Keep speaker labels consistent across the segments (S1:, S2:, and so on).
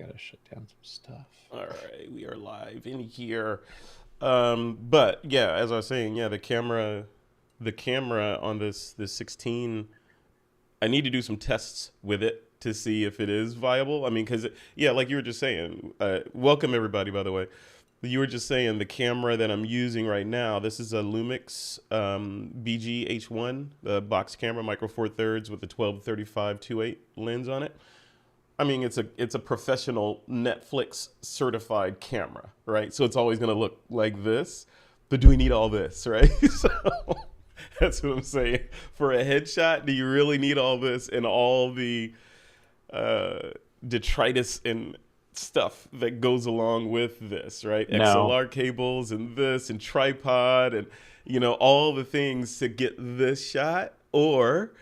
S1: gotta shut down some stuff.
S2: All right, we are live in here. But yeah, as I was saying, yeah, the camera on this 16, I need to do some tests with it to see if it is viable. I mean, because yeah, like you were just saying. Welcome everybody, by the way. You were just saying the camera that I'm using right now. This is a Lumix BG-H1, the box camera, micro four thirds with a 12-35 2.8 lens on it. I mean, it's a professional Netflix certified camera, right? So it's always going to look like this. But do we need all this, right? So that's what I'm saying. For a headshot, do you really need all this and all the detritus and stuff that goes along with this, right?
S1: No.
S2: XLR cables and this and tripod and all the things to get this shot, or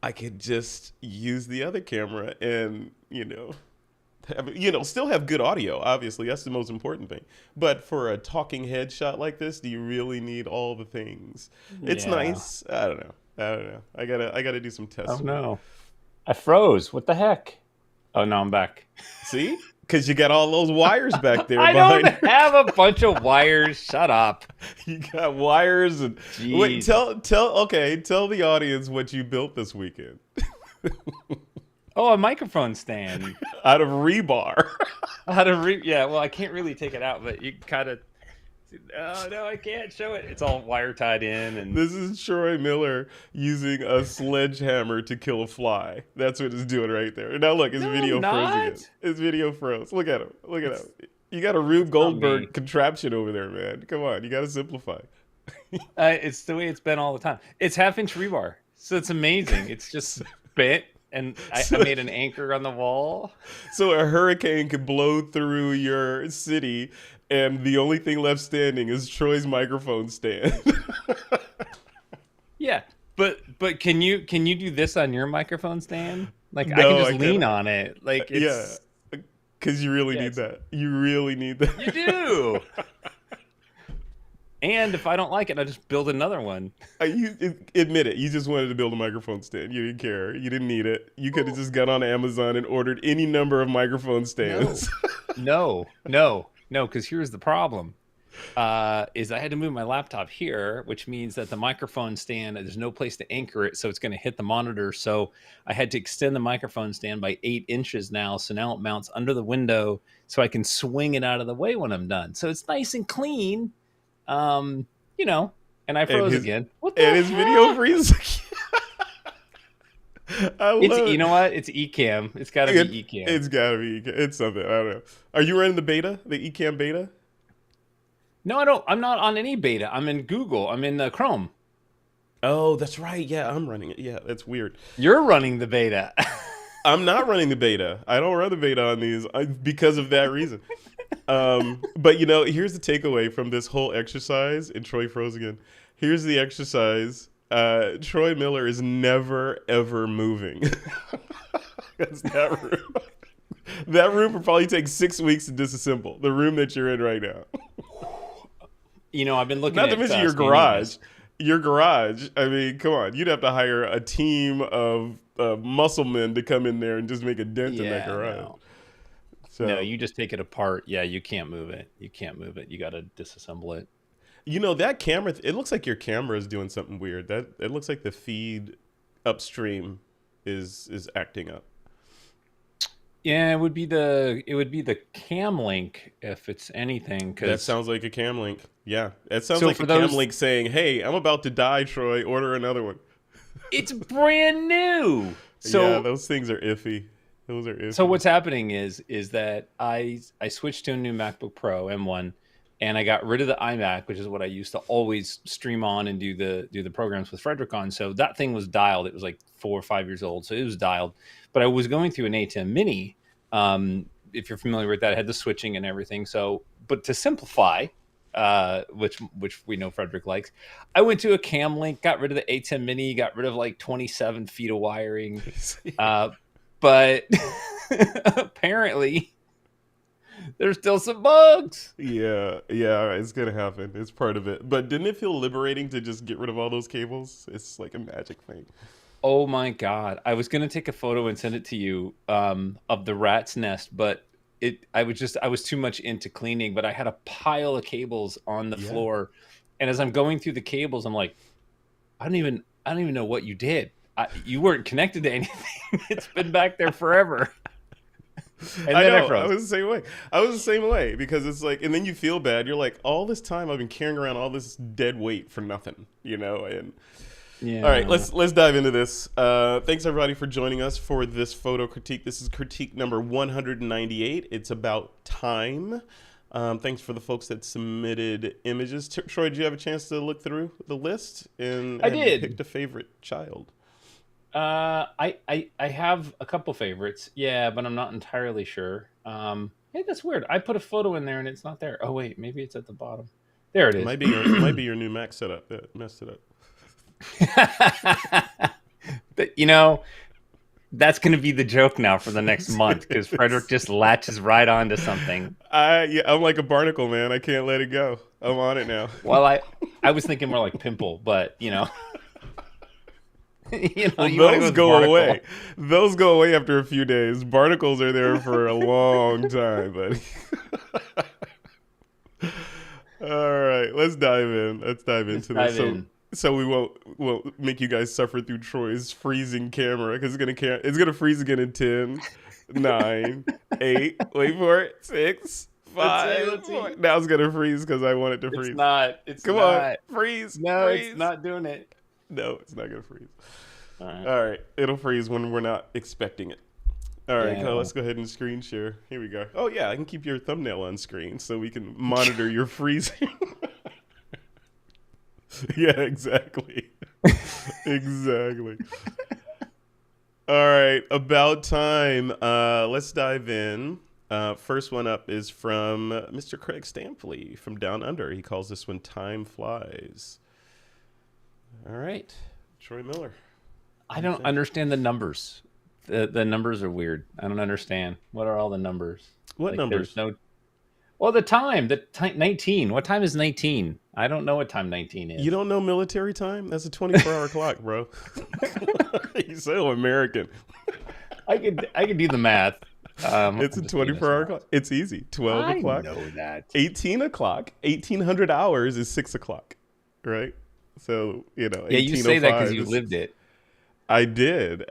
S2: I could just use the other camera and still have good audio. Obviously, that's the most important thing. But for a talking head shot like this, do you really need all the things? It's
S1: Yeah.
S2: nice. I don't know. I gotta do some
S1: Oh
S2: tests with it.
S1: no. I froze. What the heck? Oh no, I'm back.
S2: See? Because you got all those wires back there
S1: I don't
S2: behind.
S1: have a bunch of wires. Shut up.
S2: You got wires and wait.
S1: Jeez.
S2: Tell the audience what you built this weekend
S1: Oh, a microphone stand.
S2: out of rebar.
S1: Yeah, well, I can't really take it out, but you kind of. Oh no, I can't show it. It's all wire tied in, and
S2: This is Troy Miller using a sledgehammer to kill a fly. That's what it's doing right there. Now look, his
S1: no,
S2: video
S1: I'm
S2: froze again.
S1: not.
S2: His video froze. Look at him. Look at him. You got a Rube
S1: It's not me.
S2: Goldberg contraption over there, man. Come on, you got to simplify.
S1: It's the way it's been all the time. It's 1/2 inch rebar, so it's amazing. It's just bent, and I made an anchor on the wall.
S2: So a hurricane could blow through your city, and the only thing left standing is Troy's microphone stand.
S1: Yeah, but can you do this on your microphone stand? Like I can
S2: No,
S1: just
S2: I
S1: lean
S2: cannot.
S1: on it. Like
S2: Yeah,
S1: it's
S2: because you really
S1: yeah,
S2: need that. You really need
S1: you
S2: that.
S1: do. And if I don't like it, I just build another one.
S2: Admit it. You just wanted to build a microphone stand. You didn't care. You didn't need it. You could have just got on Amazon and ordered any number of microphone
S1: No,
S2: stands.
S1: no. Because here's the problem: is I had to move my laptop here, which means that the microphone stand there's no place to anchor it, so it's going to hit the monitor. So I had to extend the microphone stand by 8 inches now. So now it mounts under the window, so I can swing it out of the way when I'm done. So it's nice and clean. Um, you know, and I
S2: and
S1: froze
S2: his
S1: again. What
S2: and
S1: the
S2: his video
S1: heck?
S2: freezes. I
S1: It's
S2: love
S1: you
S2: it.
S1: know what? It's Ecamm. It's got to
S2: it.
S1: be Ecamm.
S2: It's gotta be. It's something. I don't know. Are you running the beta? The Ecamm beta?
S1: No, I don't. I'm not on any beta. I'm in Google. I'm in Chrome.
S2: Oh, that's right. Yeah, I'm running it. Yeah, that's weird.
S1: You're running the beta.
S2: I'm not running the beta. I don't run the beta on these because of that reason. But here's the takeaway from this whole exercise. And Troy froze again. Here's the exercise. Troy Miller is never ever moving. That's that room. That room will probably take 6 weeks to disassemble. The room that you're in right now.
S1: I've been looking
S2: Not to
S1: at
S2: mention your
S1: standing
S2: garage.
S1: desk.
S2: Your garage. I mean, come on. You'd have to hire a team of muscle men to come in there and just make a dent in that
S1: Yeah,
S2: garage.
S1: no. No,
S2: So,
S1: you just take it apart. Yeah, you can't move it. You can't move it. You got to disassemble it.
S2: that camera, it looks like your camera is doing something weird. That it looks like the feed upstream is acting up.
S1: Yeah, it would be the cam link if it's anything.
S2: That
S1: Because
S2: sounds like a cam link. Yeah. That sounds
S1: so
S2: like
S1: for
S2: a cam
S1: those,
S2: link saying, "Hey, I'm about to die, Troy. Order another one."
S1: it's brand new.
S2: Yeah,
S1: So
S2: those things are iffy. Those are
S1: so
S2: iffy.
S1: what's happening is that I switched to a new MacBook Pro M1, and I got rid of the iMac, which is what I used to always stream on and do the programs with Frederick on. So that thing was dialed. It was like 4 or 5 years old, so it was dialed. But I was going through an A10 Mini. If you're familiar with that, I had the switching and everything. So, but to simplify, which we know Frederick likes, I went to a cam link, got rid of the A10 Mini, got rid of like 27 feet of wiring. But apparently there's still some bugs.
S2: Yeah, it's gonna happen. It's part of it. But didn't it feel liberating to just get rid of all those cables? It's like a magic thing.
S1: Oh my God. I was going to take a photo and send it to you of the rat's nest, but I was too much into cleaning, but I had a pile of cables on the
S2: Yeah.
S1: floor, and as I'm going through the cables, I'm like, I don't even know what you did. You weren't connected to anything. It's been back there forever. And
S2: I
S1: then I
S2: know. I
S1: froze.
S2: was the same way. I was the same way because it's like, and then you feel bad. You're like, all this time I've been carrying around all this dead weight for nothing, And
S1: Yeah.
S2: all right, let's dive into this. Thanks everybody for joining us for this photo critique. This is critique number 198. It's about time. Thanks for the folks that submitted images. Troy, did you have a chance to look through the list and
S1: I
S2: have you
S1: did.
S2: picked a favorite child?
S1: I have a couple favorites. Yeah, but I'm not entirely sure. Hey, that's weird. I put a photo in there and it's not there. Oh wait, maybe it's at the bottom. There it
S2: It
S1: is.
S2: might be your new Mac setup that messed it up.
S1: That's going to be the joke now for the next month because Frederick just latches right onto something.
S2: I'm like a barnacle, man. I can't let it go. I'm on it now.
S1: Well, I was thinking more like pimple, but
S2: Well,
S1: you wanna
S2: those
S1: with
S2: go
S1: barnacle.
S2: away. Those go away after a few days. Barnacles are there for a long time, buddy. All right, let's dive in. Let's dive into this. So we won't make you guys suffer through Troy's freezing camera because it's gonna freeze again in 10, 9, 8. Wait for it. 6, 5.
S1: Let's see.
S2: 4. Now it's gonna freeze because I want it to freeze.
S1: It's not.
S2: Come on, freeze.
S1: No,
S2: freeze.
S1: it's not doing it.
S2: No, it's not gonna freeze.
S1: All right.
S2: All right, it'll freeze when we're not expecting it. All right,
S1: Yeah.
S2: let's go ahead and screen share. Here we go. Oh yeah, I can keep your thumbnail on screen so we can monitor your freezing. Yeah, exactly. Exactly. All right, about time. Let's dive in. First one up is from Mr. Craig Stampley from Down Under. He calls this one Time Flies. All right, Troy Miller.
S1: I don't understand the numbers. The numbers are weird. I don't understand. What are all the numbers?
S2: What numbers?
S1: Well, the time. 19. What time is 19? I don't know what time 19 is.
S2: You don't know military time? That's a 24-hour clock, bro. You're so American.
S1: I could do the math.
S2: It's a 24-hour clock. It's easy. 12 o'clock.
S1: I know that.
S2: 18 o'clock. 1800 hours is 6 o'clock, right? So,
S1: Yeah, you say that because you
S2: 1805
S1: lived it.
S2: I did.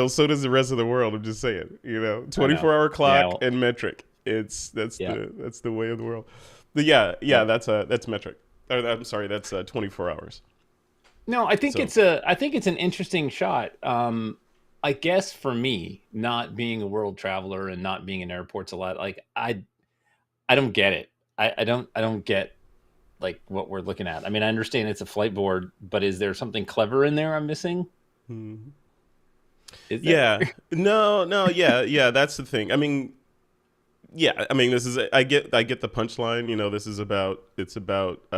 S2: So does the rest of the world. I'm just saying. 24-hour clock and metric. That's the way of the world. But that's metric. I'm sorry, that's 24 hours.
S1: No, I think it's an interesting shot. I guess for me, not being a world traveler and not being in airports a lot, like I don't get it. I don't get like what we're looking at. I mean, I understand it's a flight board, but is there something clever in there I'm missing?
S2: Mm-hmm.
S1: Yeah.
S2: Yeah. That's the thing. I mean, this is. I get the punchline. This is about. It's about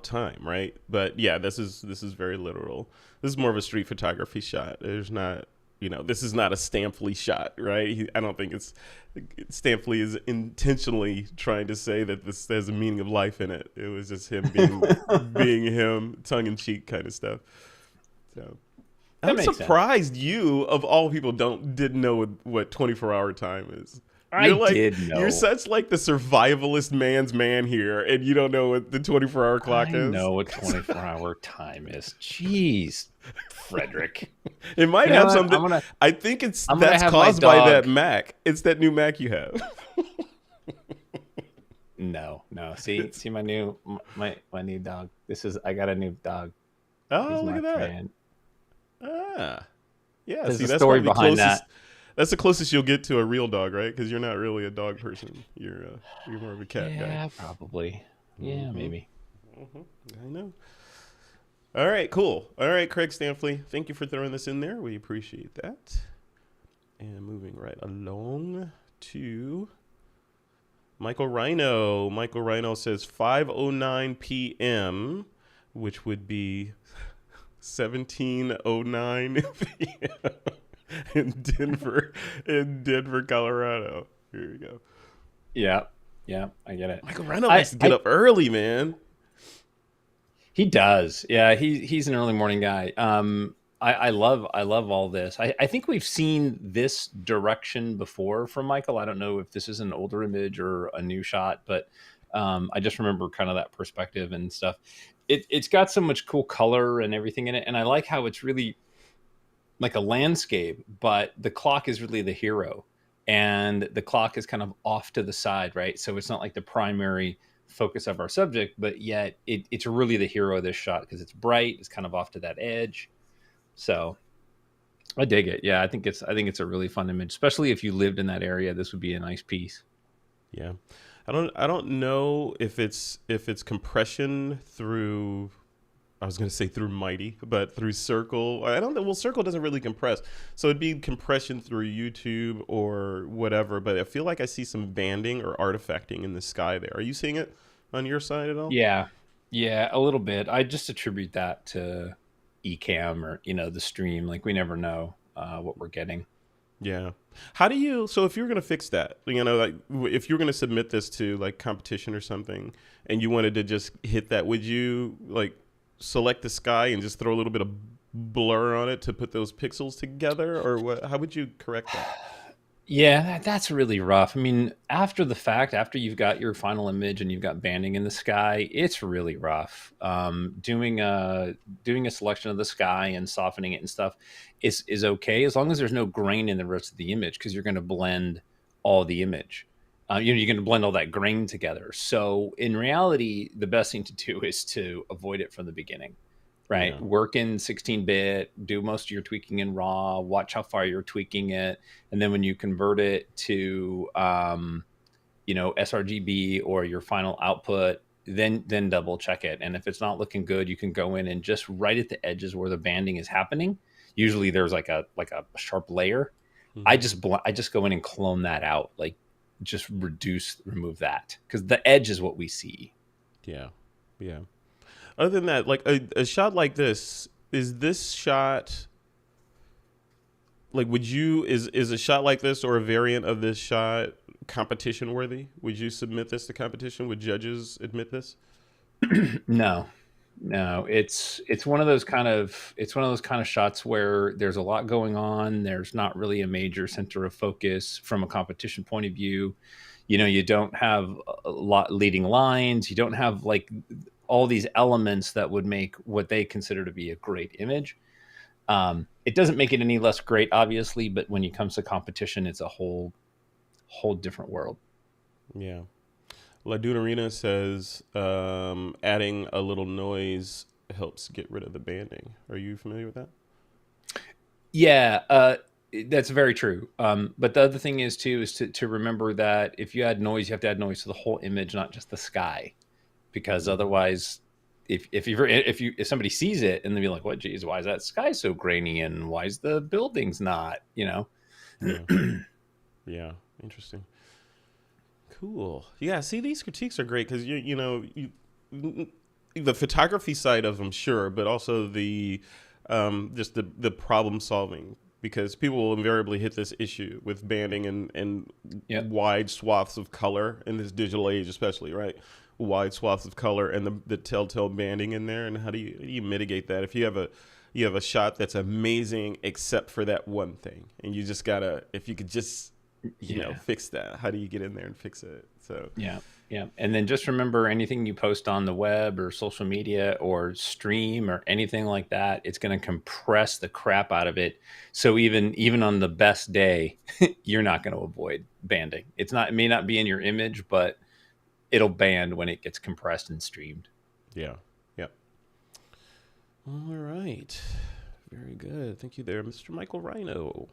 S2: time, right? But yeah, this is very literal. This is more of a street photography shot. There's not. This is not a Stampley shot, right? I don't think Stampley is intentionally trying to say that this has a meaning of life in it. It was just him being him, tongue in cheek kind of stuff. So I'm surprised you, of all people, didn't know what 24-hour time is.
S1: Did know.
S2: You're such like the survivalist man's man here, and you don't know what the 24-hour clock is.
S1: I know what 24-hour time is. Jeez, Frederick.
S2: It might have something. I think that's caused by that Mac. It's that new Mac you have.
S1: No. See my new dog. I got a new dog.
S2: Oh, look at that. Yeah.
S1: There's
S2: see,
S1: a
S2: that's
S1: story
S2: the
S1: behind
S2: closest.
S1: that.
S2: That's the closest you'll get to a real dog, right? Because you're not really a dog person. You're more of a cat guy.
S1: Yeah, probably. Yeah, maybe.
S2: I know. All right, cool. All right, Craig Stampley, thank you for throwing this in there. We appreciate that. And moving right along to Michael Rhino. Michael Rhino says 5:09 p.m., which would be 17:09 p.m. in Denver, Colorado. Here we go.
S1: Yeah, I get it.
S2: Michael Rhino likes to get up early, man.
S1: He does. Yeah, he's an early morning guy. I love all this. I think we've seen this direction before from Michael. I don't know if this is an older image or a new shot, but I just remember kind of that perspective and stuff. It's got so much cool color and everything in it, and I like how it's really like a landscape, but the clock is really the hero, and the clock is kind of off to the side, right? So it's not like the primary focus of our subject, but yet it's really the hero of this shot because it's bright, it's kind of off to that edge. So I dig it. Yeah, I think it's a really fun image, especially if you lived in that area. This would be a nice piece.
S2: Yeah. I don't know if it's compression through, I was going to say through Mighty, but through Circle. I don't know. Well, Circle doesn't really compress. So it'd be compression through YouTube or whatever, but I feel like I see some banding or artifacting in the sky there. Are you seeing it on your side at all?
S1: Yeah, yeah, a little bit. I just attribute that to Ecamm or the stream. Like we never know what we're getting.
S2: Yeah. How do you, so if you're going to fix that, like if you're going to submit this to like competition or something and you wanted to just hit that, would you like select the sky and just throw a little bit of blur on it to put those pixels together, or what, how would you correct that?
S1: Yeah, that's really rough. I mean, after the fact, after you've got your final image and you've got banding in the sky, it's really rough. Doing a selection of the sky and softening it and stuff is okay as long as there's no grain in the rest of the image because you're going to blend all the image. You're going to blend all that grain together. So in reality, the best thing to do is to avoid it from the beginning, right?
S2: Yeah.
S1: Work in 16-bit, do most of your tweaking in raw, watch how far you're tweaking it, and then when you convert it to sRGB or your final output, then double check it. And if it's not looking good, you can go in and just right at the edges where the banding is happening. Usually there's like a sharp layer.
S2: Hmm.
S1: I just go in and clone that out, like just remove that because the edge is what we see.
S2: Yeah. Yeah. Other than that, like a shot like this, is this shot like, would you, is a shot like this or a variant of this shot competition worthy? Would you submit this to competition? Would judges admit this?
S1: No, no, it's one of those kind of shots where there's a lot going on. There's not really a major center of focus from a competition point of view. You don't have a lot leading lines. You don't have like all these elements that would make what they consider to be a great image. It doesn't make it any less great, obviously, but when it comes to competition, it's a whole different world.
S2: Yeah. Ladunarina says adding a little noise helps get rid of the banding. Are you familiar with that?
S1: Yeah, that's very true. But the other thing is too is to remember that if you add noise, you have to add noise to the whole image, not just the sky, because
S2: Mm.
S1: otherwise, if somebody sees it and they'll be like, "What? Geez, why is that sky so grainy? And why is the buildings not?"
S2: Yeah. Yeah. Interesting. Cool. Yeah. See, these critiques are great because the photography side of them, sure, but also the just the problem solving, because people will invariably hit this issue with banding and
S1: Yep.
S2: wide swaths of color in this digital age, especially, right? Wide swaths of color and the telltale banding in there, and how do you mitigate that if you have a shot that's amazing except for that one thing, and you just gotta, if you could just
S1: Yeah.
S2: fix that, how do you get in there and fix it? So
S1: Yeah. Yeah. And then just remember anything you post on the web or social media or stream or anything like that, it's going to compress the crap out of it. So even on the best day, you're not going to avoid banding. It may not be in your image, but it'll band when it gets compressed and streamed.
S2: yeah, yeah. All right, very good. Thank you there, Mr. Michael Rhino.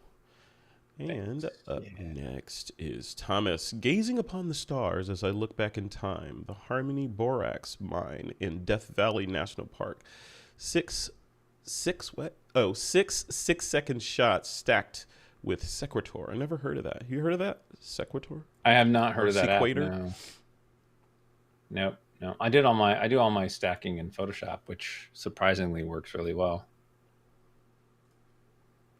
S2: And
S1: Thanks.
S2: up
S1: Yeah.
S2: next is Thomas. Gazing upon the stars as I look back in time, the Harmony Borax mine in Death Valley National Park. Six, six what? Oh, 6 6-second shots stacked with Sequitur. I never heard of that. You heard of that? Sequitur
S1: I have not
S2: or
S1: heard of that app.
S2: Sequator?
S1: No. Nope. No. I do all my stacking in Photoshop, which surprisingly works really well.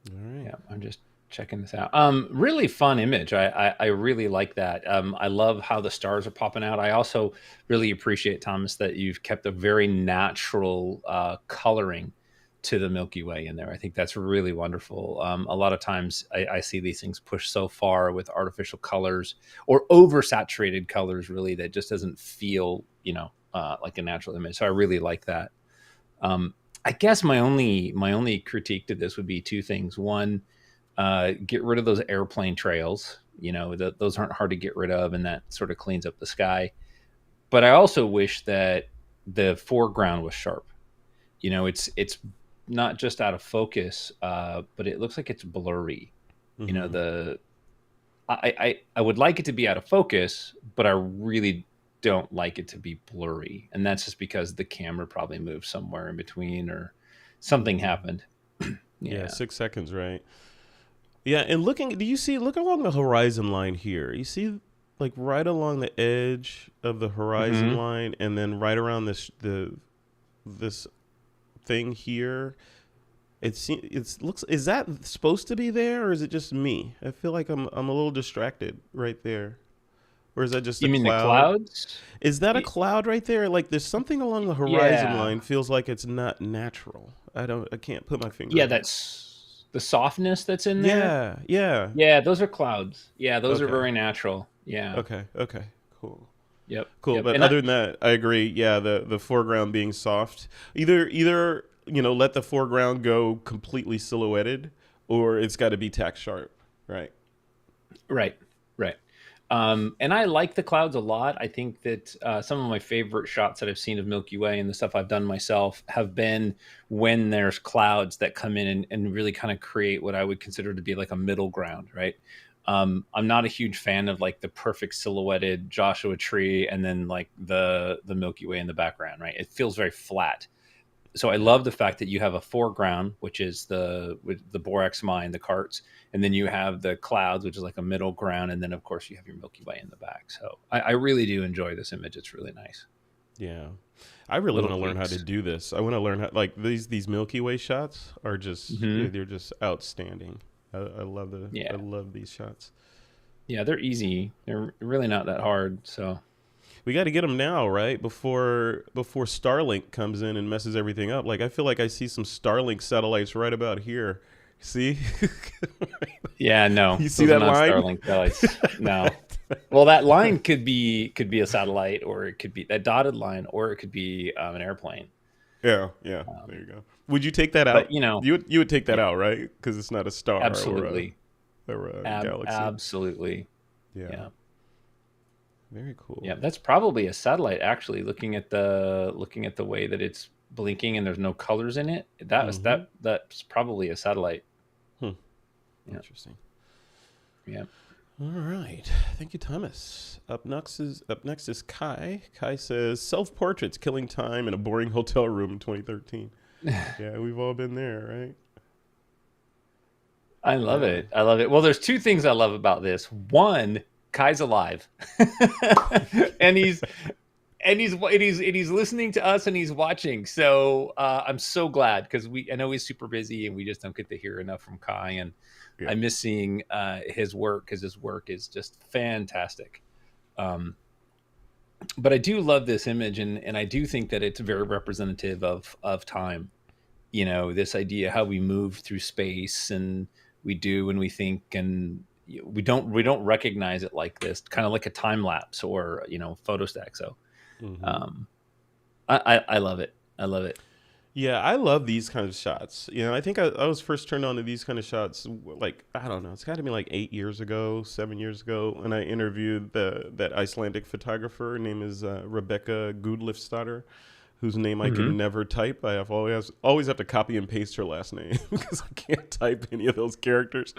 S2: All right.
S1: Yeah, I'm just checking this out. Really fun image. I really like that. I love how the stars are popping out. I also really appreciate, Thomas, that you've kept a very natural coloring to the Milky Way in there. I think that's really wonderful. A lot of times I see these things pushed so far with artificial colors or oversaturated colors, really, that just doesn't feel, like a natural image. So I really like that. I guess my only critique to this would be two things. One, get rid of those airplane trails. Those aren't hard to get rid of, and that sort of cleans up the sky. But I also wish that the foreground was sharp. It's not just out of focus, but it looks like it's blurry.
S2: Mm-hmm.
S1: The I would like it to be out of focus, but I really don't like it to be blurry, and that's just because the camera probably moved somewhere in between or something
S2: Mm-hmm.
S1: happened.
S2: Yeah,
S1: Yeah.
S2: 6 seconds, right? Yeah, and look along the horizon line here. You see, like right along the edge of the horizon
S1: Hmm.
S2: line, and then right around this thing here. It looks. Is that supposed to be there, or is it just me? I feel like I'm a little distracted right there. Or is that just a
S1: You mean the
S2: cloud?
S1: clouds?
S2: Is that a
S1: Y-
S2: cloud right there? Like there's something along the horizon
S1: Yeah.
S2: line feels like it's not natural. I can't put my finger
S1: Yeah,
S2: on it.
S1: that's the softness that's in there.
S2: Yeah, yeah.
S1: Yeah, those are clouds. Yeah, those are
S2: Okay.
S1: very natural. Yeah.
S2: Okay. Cool.
S1: Yep.
S2: Cool.
S1: Yep.
S2: But
S1: And
S2: other than that, I agree. Yeah, the foreground being soft. Either let the foreground go completely silhouetted, or it's got to be tack sharp. Right.
S1: right, right. And I like the clouds a lot. I think that some of my favorite shots that I've seen of Milky Way and the stuff I've done myself have been when there's clouds that come in and really kind of create what I would consider to be like a middle ground, right? I'm not a huge fan of like the perfect silhouetted Joshua Tree and then like the Milky Way in the background, right? It feels very flat. So I
S2: Yeah.
S1: love the fact that you have a foreground, which is the borax mine, the carts, and then you have the clouds, which is like a middle ground, and then of course you have your Milky Way in the back. So I really do enjoy this image. It's really nice.
S2: Yeah. I really want
S1: Little
S2: to learn how to
S1: tweaks.
S2: do this. I want to learn how, like these Milky Way shots are
S1: Hmm.
S2: they're just outstanding. I
S1: Yeah,
S2: love these shots.
S1: yeah, they're easy. They're really not that hard. So
S2: We got to get them now, right? Before Starlink comes in and messes everything up. Like I feel like I see some Starlink satellites right about here. See?
S1: yeah, no,
S2: You see
S1: those are
S2: that
S1: not
S2: line?
S1: Starlink satellites. No. Well, that line could be a satellite, or it could be that dotted line, or it could be an airplane.
S2: Yeah. There you go. Would you take that
S1: But
S2: out? You would take that
S1: yeah,
S2: out, right? Because it's not a star
S1: absolutely,
S2: or a galaxy.
S1: absolutely.
S2: Yeah.
S1: Yeah.
S2: Very
S1: Yeah,
S2: cool.
S1: that's probably a satellite actually looking at the way that it's blinking and there's no colors in it.
S2: Mm-hmm.
S1: That's probably a satellite.
S2: Hmm.
S1: Yeah.
S2: Interesting.
S1: Yeah.
S2: All right. Thank you, Thomas. Up next is Kai. Kai says self-portraits killing time in a boring hotel room in 2013. Yeah, we've all been there, right?
S1: I love
S2: Yeah.
S1: it. I love it. Well, there's two things I love about this. One, Kai's alive. and he's listening to us and he's watching. So I'm so glad because I know he's super busy and we just don't get to hear enough from Kai. And
S2: Yeah.
S1: I miss seeing his work because his work is just fantastic. Um, but I do love this image, and I do think that it's very representative of time. This idea how we move through space and we do and we think and we don't recognize it like this, kind of like a time lapse or photostack. So
S2: Mm-hmm.
S1: um, I love it. I love it.
S2: Yeah, I love these kind of shots. I think I was first turned on to these kind of shots, like, I don't know, it's got to be like 8 years ago, 7 years ago. And I interviewed that Icelandic photographer. Her name is Rebecca Goodliffstadter, whose name I
S1: Hmm.
S2: can never type. I always have to copy and paste her last name because I can't type any of those characters.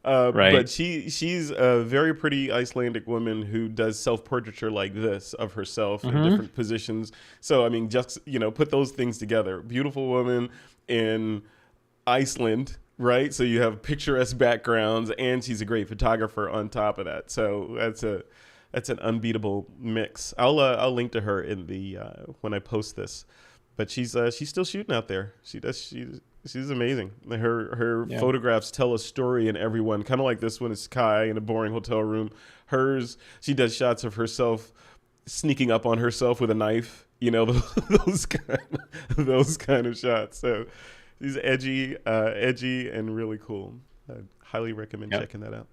S2: But
S1: Right.
S2: she's a very pretty Icelandic woman who does self-portraiture like this of herself in
S1: Hmm.
S2: different positions. So I mean, just put those things together. Beautiful woman in Iceland, right? So you have picturesque backgrounds, and she's a great photographer on top of that. So that's an unbeatable mix. I'll link to her in the when I post this. But she's still shooting out there. She's amazing. Her
S1: Yeah.
S2: photographs tell a story in every one. Kind of like this one is Kai in a boring hotel room. Hers, she does shots of herself sneaking up on herself with a knife. Those kind of shots. So He's edgy and really cool. I highly recommend
S1: Yep.
S2: checking that out.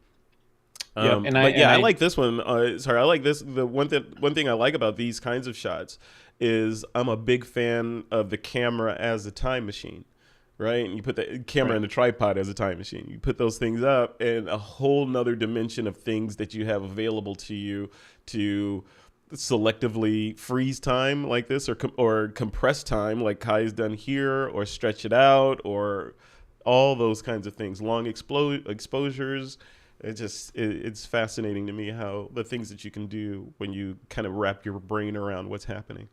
S1: Yep. And I
S2: But
S1: and
S2: yeah, I
S1: I
S2: like this one. Sorry, I like this. The one thing I like about these kinds of shots is I'm a big fan of the camera as a time machine, right? And you put the camera
S1: right.
S2: and the tripod as a time machine. You put those things up, and a whole nother dimension of things that you have available to you to selectively freeze time like this, or compress time like Kai's done here, or stretch it out, or all those kinds of things. Long exposures. It's fascinating to me how the things that you can do when you kind of wrap your brain around what's happening.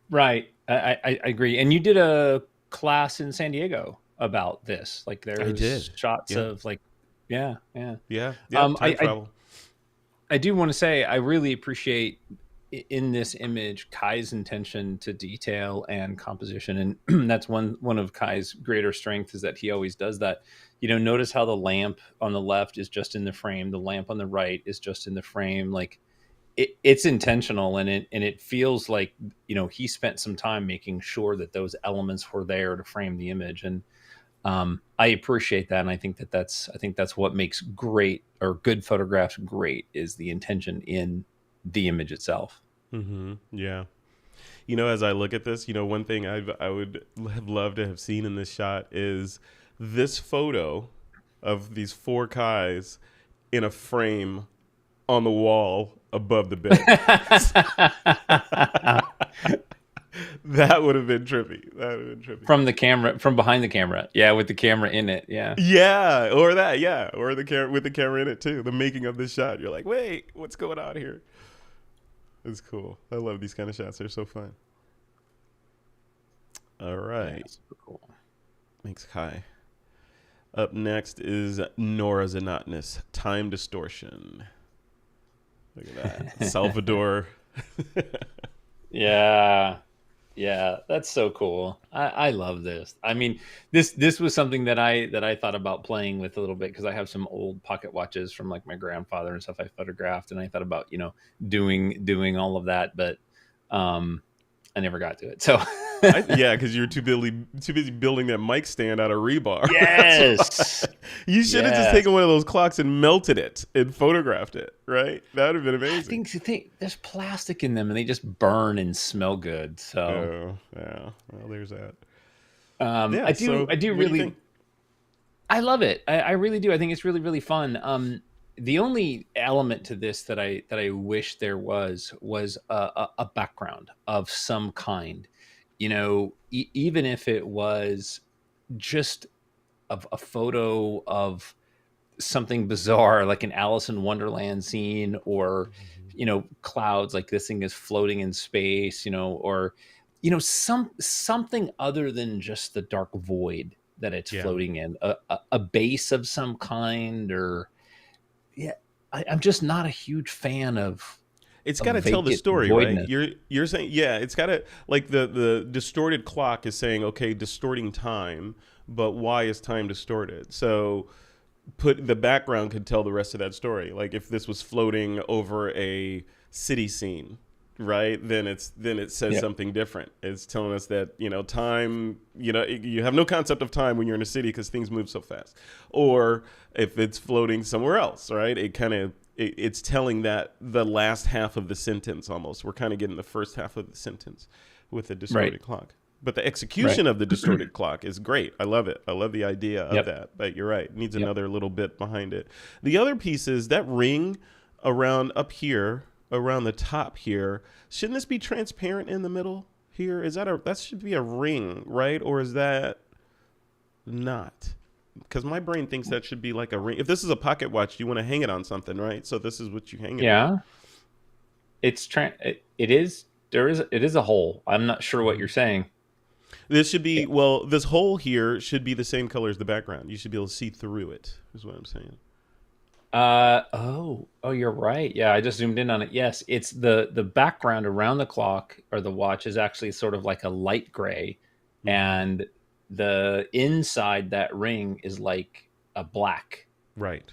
S1: Right. I agree. And you did a class in San Diego about this. Like
S2: I
S1: there's
S2: did.
S1: shots
S2: Yeah.
S1: of like, yeah, yeah.
S2: Yeah. Yeah. Time
S1: I
S2: travel.
S1: I do want to say I really appreciate in this image Kai's intention to detail and composition, and that's one of Kai's greater strengths is that he always does that. Notice how the lamp on the left is just in the frame, the lamp on the right is just in the frame. Like it's intentional, and it feels like he spent some time making sure that those elements were there to frame the image, and I appreciate that, and I think that's what makes great or good photographs great is the intention in the image itself.
S2: Yeah. As I look at this, one thing I would have loved to have seen in this shot is this photo of these four Kais in a frame on the wall above the bed. That would have been trippy. That would have been trippy.
S1: From the camera, from behind the camera, yeah, with the camera in it, yeah.
S2: Yeah, or that, yeah, or the camera with the camera in it too. The making of this shot, you're like, wait, what's going on here? It's cool. I love these kind of shots. They're so fun. All
S1: Yeah,
S2: right,
S1: super cool.
S2: thanks, Kai. Up next is Nora Zanotnis, Time Distortion. Look at that, Salvador.
S1: Yeah, yeah, that's so cool. I love this. I mean, this was something that I thought about playing with a little bit because I have some old pocket watches from like my grandfather and stuff I photographed, and I thought about doing all of that, but I never got to it. So
S2: Yeah, because you're too busy building that mic stand out of rebar. That's
S1: yes,
S2: why. You should have just
S1: yes.
S2: taken one of those clocks and melted it and photographed it, right? That would have been
S1: I
S2: amazing.
S1: think there's plastic in them and they just burn and smell good. So
S2: Oh, yeah. Well, there's that.
S1: I
S2: Yeah.
S1: do
S2: So,
S1: I do
S2: what do you think?
S1: really I love it. I really do. I think it's really really fun. The only element to this that I wish there was a background of some kind. Even if it was just of a photo of something bizarre like an Alice in Wonderland scene, or
S2: Mhm.
S1: clouds like this thing is floating in space, or something other than just the dark void that it's
S2: Yeah.
S1: floating in, a base of some kind, or yeah. I'm just not a huge fan
S2: It's
S1: of
S2: got to tell the
S1: vacant
S2: story, right?
S1: voidness.
S2: You're saying, yeah, it's got to, like, the distorted clock is saying, okay, distorting time, but why is time distorted? So put the background could tell the rest of that story. Like if this was floating over a city scene, right? Then it says
S1: Yeah.
S2: something different. It's telling us that time. You have no concept of time when you're in a city because things move so fast. Or if it's floating somewhere else, right? It's telling that the last half of the sentence almost. We're kind of getting the first half of the sentence with the
S1: Right.
S2: distorted clock. But the
S1: Right.
S2: execution of the distorted clock is great. I love it. I love the idea of
S1: Yep.
S2: that. But you're right. It needs
S1: Yep.
S2: another little bit behind it. The other piece is that ring around up here, around the top here. Shouldn't this be transparent in the middle here? That should be a ring, right? Or is that not? Because my brain thinks that should be like a ring. If this is a pocket watch, you want to hang it on something, right? So this is what you hang it on.
S1: Yeah. It is it is a hole. I'm not sure what
S2: Mhm.
S1: you're saying.
S2: This should be, well, this hole here should be the same color as the background. You should be able to see through it, is what I'm saying.
S1: Oh, you're right. Yeah, I just zoomed in on it. Yes, it's the background around the clock or the watch is actually sort of like a light gray,
S2: Hmm.
S1: and the inside that ring is like a black.
S2: Right.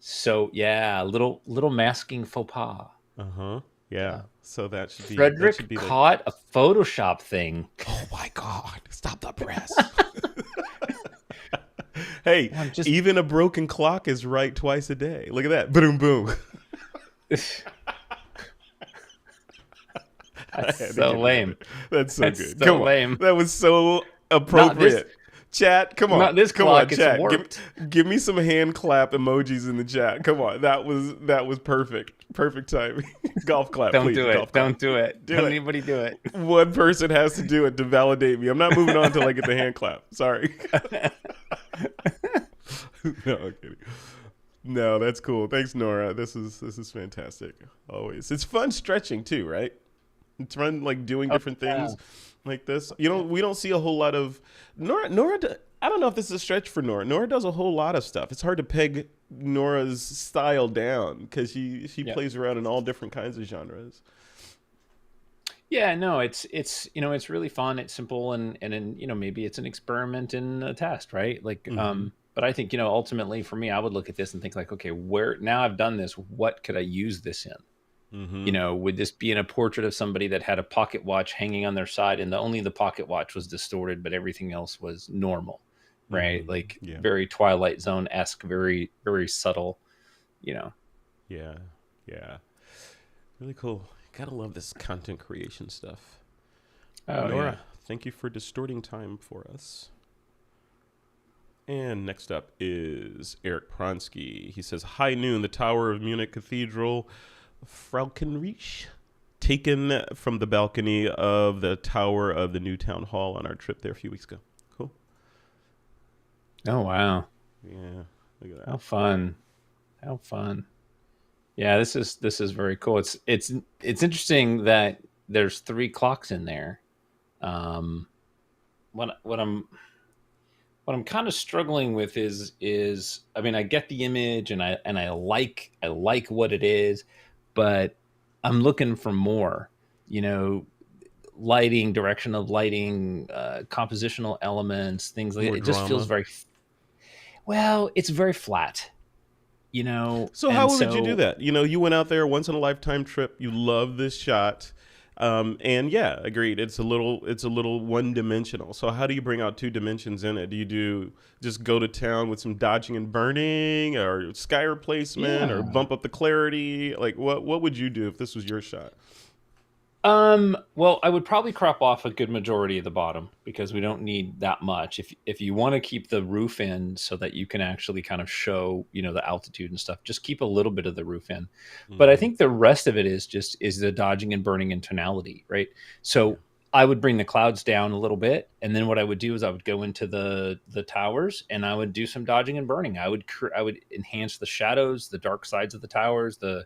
S1: So yeah, little masking faux pas.
S2: Uh huh. Yeah.
S1: So
S2: So that should
S1: Frederick
S2: be the.
S1: caught a Photoshop thing.
S2: Oh my God! Stop the press. Hey,
S1: I'm just
S2: even a broken clock is right twice a day. Look at that. Boom, boom. I
S1: that's
S2: had to
S1: so
S2: get it in there.
S1: lame.
S2: That's so
S1: That's
S2: good.
S1: so
S2: Come on.
S1: lame.
S2: That was so
S1: Not this
S2: appropriate. Chat, come on.
S1: not this
S2: Come on,
S1: clock, it's
S2: chat.
S1: warped.
S2: Give me some hand clap emojis in the chat. Come on. That was perfect. Perfect timing. Golf clap,
S1: Don't
S2: please.
S1: do it.
S2: Golf clap.
S1: Don't do it.
S2: Do
S1: Don't
S2: it.
S1: anybody do it.
S2: One person has to do it to validate me. I'm not moving on until I get the hand clap. Sorry. No, I'm kidding. No, that's cool. Thanks, Nora. This is fantastic. Always. It's fun stretching too, right? It's fun like doing
S1: Oh,
S2: different
S1: yeah.
S2: things like this. You know, we don't see a whole lot of Nora. I don't know if this is a stretch for Nora. Nora does a whole lot of stuff. It's hard to peg Nora's style down because she
S1: Yeah.
S2: plays around in all different kinds of genres.
S1: Yeah, no, it's really fun. It's simple, and maybe it's an experiment and a test, right? Like,
S2: Mm-hmm.
S1: but I think ultimately for me, I would look at this and think like, okay, where now I've done this, what could I use this in?
S2: Mm-hmm.
S1: Would this be in a portrait of somebody that had a pocket watch hanging on their side, and only the pocket watch was distorted, but everything else was normal, right?
S2: Mm-hmm.
S1: Like
S2: Yeah.
S1: very Twilight Zone esque, very very subtle, you know.
S2: Yeah. Yeah. Really cool. Gotta love this content creation stuff.
S1: Oh yeah.
S2: Nora, thank you for distorting time for us. And next up is Eric Pronsky. He says, High noon, the Tower of Munich Cathedral, Frauenreich, taken from the balcony of the tower of the new town hall on our trip there a few weeks ago. Cool.
S1: Oh wow.
S2: Yeah, look at
S1: How
S2: that.
S1: fun. How fun. Yeah, this is very cool. It's interesting that there's three clocks in there. Um, what I'm kind of struggling with is I mean I get the image and I like what it is, but I'm looking for more. You know, lighting, direction of lighting, compositional elements, things like that.
S2: More
S1: It just feels
S2: drama.
S1: very well. It's very flat.
S2: So
S1: And
S2: how would you do
S1: so
S2: that? You went out there once in a lifetime trip. You love this shot, and yeah, agreed. It's a little one dimensional. So how do you bring out two dimensions in it? Do you just go to town with some dodging and burning, or sky replacement, or
S1: yeah.
S2: bump up the clarity? Like what would you do if this was your shot?
S1: Well, I would probably crop off a good majority of the bottom because we don't need that much. If you want to keep the roof in so that you can actually kind of show, the altitude and stuff, just keep a little bit of the roof in. But I
S2: Mm-hmm.
S1: think the rest of it is the dodging and burning in tonality, right?
S2: Yeah.
S1: So I would bring the clouds down a little bit, and then what I would do is I would go into the towers and I would do some dodging and burning. I would enhance the shadows, the dark sides of the towers, the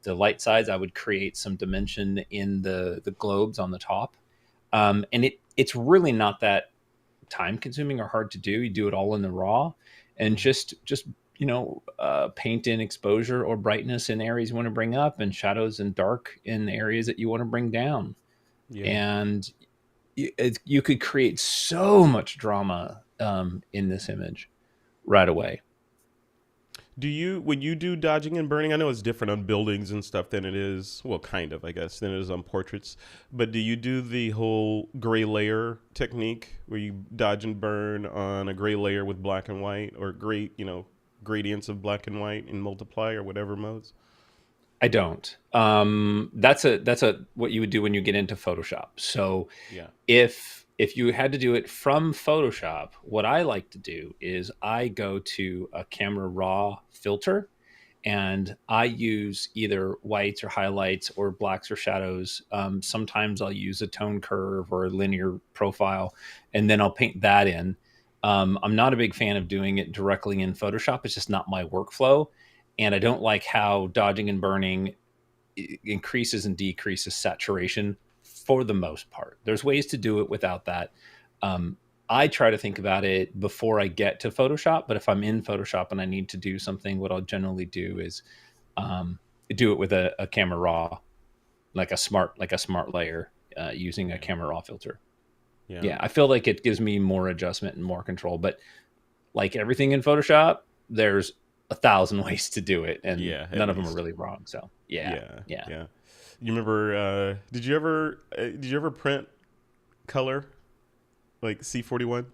S1: light sides. I would create some dimension in the globes on the top, and it's really not that time consuming or hard to do. You do it all in the raw, and
S2: Mm-hmm.
S1: just paint in exposure or brightness in areas you want to bring up, and shadows and dark in areas that you want to bring down,
S2: Yeah.
S1: and you could create so much drama in this image right away.
S2: When you do dodging and burning, I know it's different on buildings and stuff than it is, well, kind of, I guess, than it is on portraits. But do you do the whole gray layer technique where you dodge and burn on a gray layer with black and white, or gradients of black and white in multiply or whatever modes?
S1: I don't. That's a what you would do when you get into Photoshop. So
S2: Yeah.
S1: if you had to do it from Photoshop, what I like to do is I go to a camera raw filter and I use either whites or highlights or blacks or shadows. Sometimes I'll use a tone curve or a linear profile, and then I'll paint that in. I'm not a big fan of doing it directly in Photoshop. It's just not my workflow. And I don't like how dodging and burning increases and decreases saturation for the most part. There's ways to do it without that. Um, I try to think about it before I get to Photoshop, but if I'm in Photoshop and I need to do something, what I'll generally do is um, do it with a camera raw, like a smart layer using a
S2: Yeah.
S1: camera raw filter.
S2: Yeah.
S1: Yeah, I feel like it gives me more adjustment and more control. But like everything in Photoshop, there's a thousand ways to do it, and
S2: Yeah, at
S1: none of them are
S2: least.
S1: really wrong. So yeah,
S2: Yeah.
S1: yeah.
S2: Yeah. You remember? Did you ever print color like C41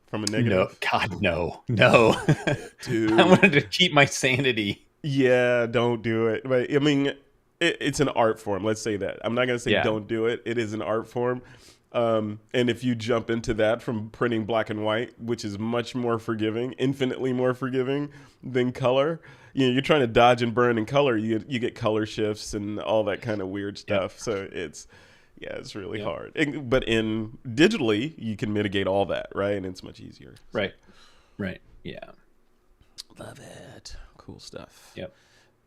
S2: from a
S1: No,
S2: negative?
S1: God, no. I
S2: Dude,
S1: wanted to keep my sanity.
S2: yeah, don't do it. But I mean, it's an art form. Let's say that. I'm not gonna say
S1: Yeah,
S2: don't do it. It is an art form. And if you jump into that from printing black and white, which is much more forgiving, infinitely more forgiving than color, you're trying to dodge and burn in color. You get color shifts and all that kind of weird
S1: yep,
S2: stuff. So it's really
S1: yep.
S2: hard. But in digitally, you can mitigate all that, right? And it's much easier. So
S1: Right, right. Yeah,
S2: love it. Cool stuff.
S1: yep,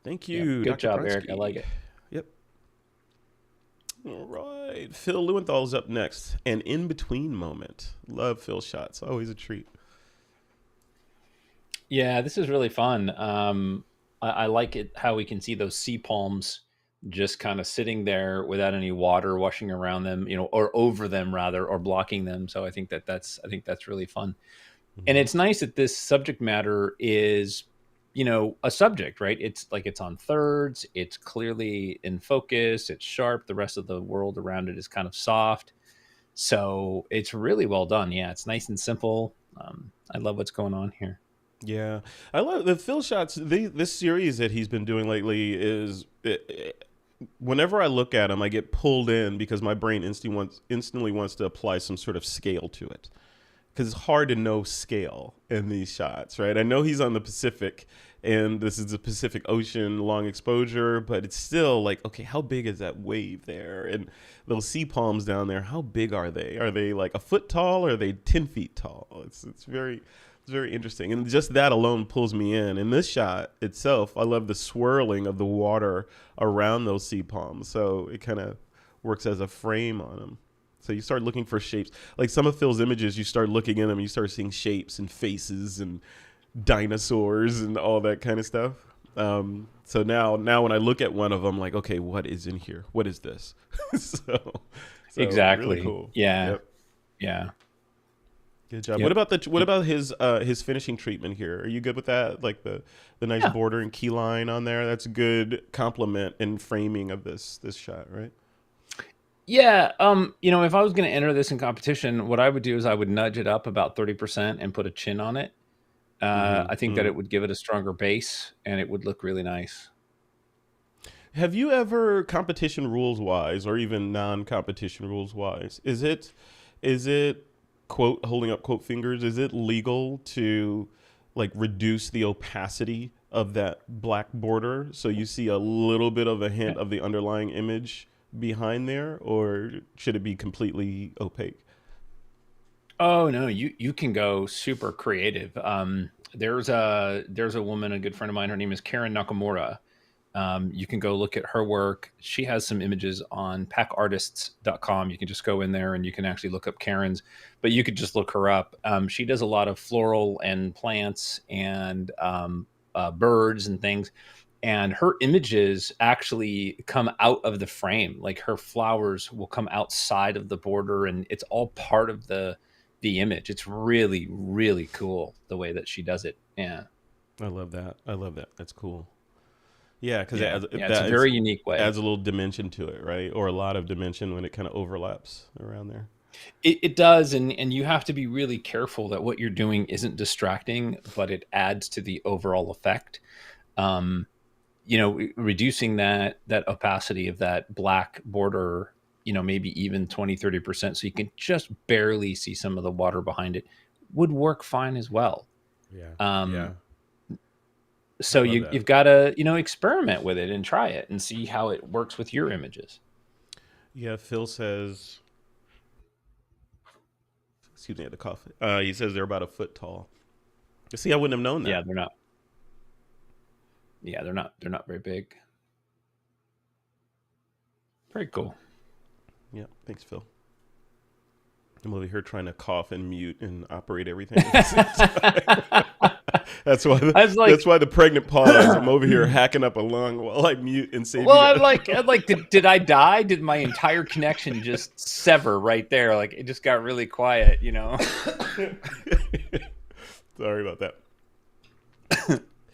S2: Thank
S1: yep.
S2: you,
S1: Good
S2: Dr.
S1: job, Eric. I
S2: Pronsky.
S1: like it.
S2: Yep. All right. Phil Lewinthal's up next. An in-between moment. Love Phil shots. Always a treat.
S1: Yeah, this is really fun. I like it how we can see those sea palms just kind of sitting there without any water washing around them, or over them rather, or blocking them. So I think that's really fun. And
S2: Mm-hmm.
S1: it's nice that this subject matter is, a subject, right? It's like it's on thirds. It's clearly in focus. It's sharp. The rest of the world around it is kind of soft. So it's really well done. Yeah, it's nice and simple. I love what's going on here.
S2: Yeah, I love the Phil shots. This series that he's been doing lately is. Whenever I look at him, I get pulled in because my brain instantly wants to apply some sort of scale to it. Because it's hard to know scale in these shots, right? I know he's on the Pacific, and this is the Pacific Ocean, long exposure, but it's still like, okay, how big is that wave there? And those sea palms down there, how big are they? Are they like a foot tall, or are they 10 feet tall? It's very interesting, and just that alone pulls me in. In this shot itself, I love the swirling of the water around those sea palms, so it kind of works as a frame on them. So you start looking for shapes. Like some of Phil's images, you start looking in them, you start seeing shapes and faces and dinosaurs and all that kind of stuff. So now when I look at one of them, like, okay, what is in here? What is this? so really
S1: Exactly.
S2: cool.
S1: Yeah.
S2: Yep.
S1: Yeah.
S2: Good job.
S1: Yep.
S2: What about his finishing treatment here? Are you good with that? Like the nice
S1: Yeah.
S2: border and key line on there. That's a good complement and framing of this shot, right?
S1: Yeah. If I was going to enter this in competition, what I would do is I would nudge it up about 30% and put a chin on it. I think that
S2: Mm-hmm.
S1: it would give it a stronger base and it would look really nice.
S2: Have you ever, competition rules wise, or even non-competition rules wise, is it quote, holding up quote fingers, is it legal to like reduce the opacity of that black border so you see a little bit of a
S1: Yeah.
S2: hint of the underlying image behind there, or should it be completely opaque?
S1: Oh no, you can go super creative. There's a woman, a good friend of mine. Her name is Karen Nakamura. You can go look at her work. She has some images on packartists.com. You can just go in there and you can actually look up Karen's, but you could just look her up. She does a lot of floral and plants and birds and things. And her images actually come out of the frame. Like her flowers will come outside of the border, and it's all part of the image. It's really, really cool the way that she does it. Yeah.
S2: I love that. I love that. That's cool. Yeah, because
S1: Yeah. Yeah. It's a
S2: that is,
S1: very unique way.
S2: adds a little dimension to it, right? Or a lot of dimension when it kind of overlaps around there.
S1: It does, and you have to be really careful that what you're doing isn't distracting, but it adds to the overall effect. Um, reducing that opacity of that black border, maybe even 20-30%, so you can just barely see some of the water behind it, would work fine as well.
S2: Yeah. Yeah.
S1: Um,
S2: I
S1: so
S2: love
S1: you've
S2: that.
S1: got to, experiment with it and try it and see how it works with your images.
S2: Yeah, Phil says, excuse me, I had to cough. He says they're about a foot tall. See, I wouldn't have known
S1: Yeah,
S2: that.
S1: they're not. Yeah, they're not very big. Very cool.
S2: Yeah, thanks, Phil. I'm over here trying to cough and mute and operate everything at the same time. That's why
S1: I was like,
S2: that's why the pregnant pause. I'm over here hacking up a lung while I mute and save
S1: well,
S2: you
S1: I'm
S2: guys.
S1: like, did I die? Did my entire connection just sever right there? Like it just got really quiet.
S2: Sorry about that.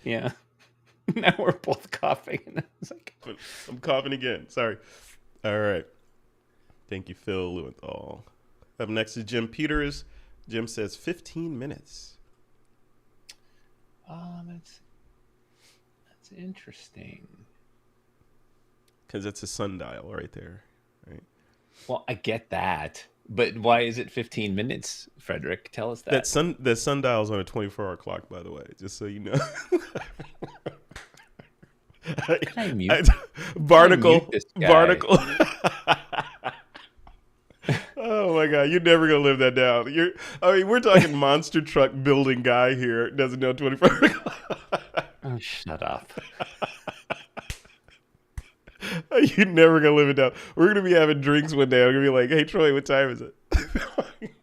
S1: Yeah. Now we're both coughing. And it's like,
S2: I'm coughing again. Sorry. All right. Thank you, Phil Lewinthal. Up next is Jim Peters. Jim says 15 minutes.
S1: that's interesting.
S2: Because it's a sundial right there, right?
S1: Well, I get that, but why is it 15 minutes, Frederick? Tell us that.
S2: The sundial's on a 24-hour clock, by the way, just so you know. Barnacle. Barnacle. Oh my God, you're never gonna live that down. We're talking monster truck building guy here. Doesn't know 24 o'clock.
S1: Oh, shut up.
S2: You're never gonna live it down. We're gonna be having drinks one day. I'm gonna be like, "Hey Troy, what time is it?"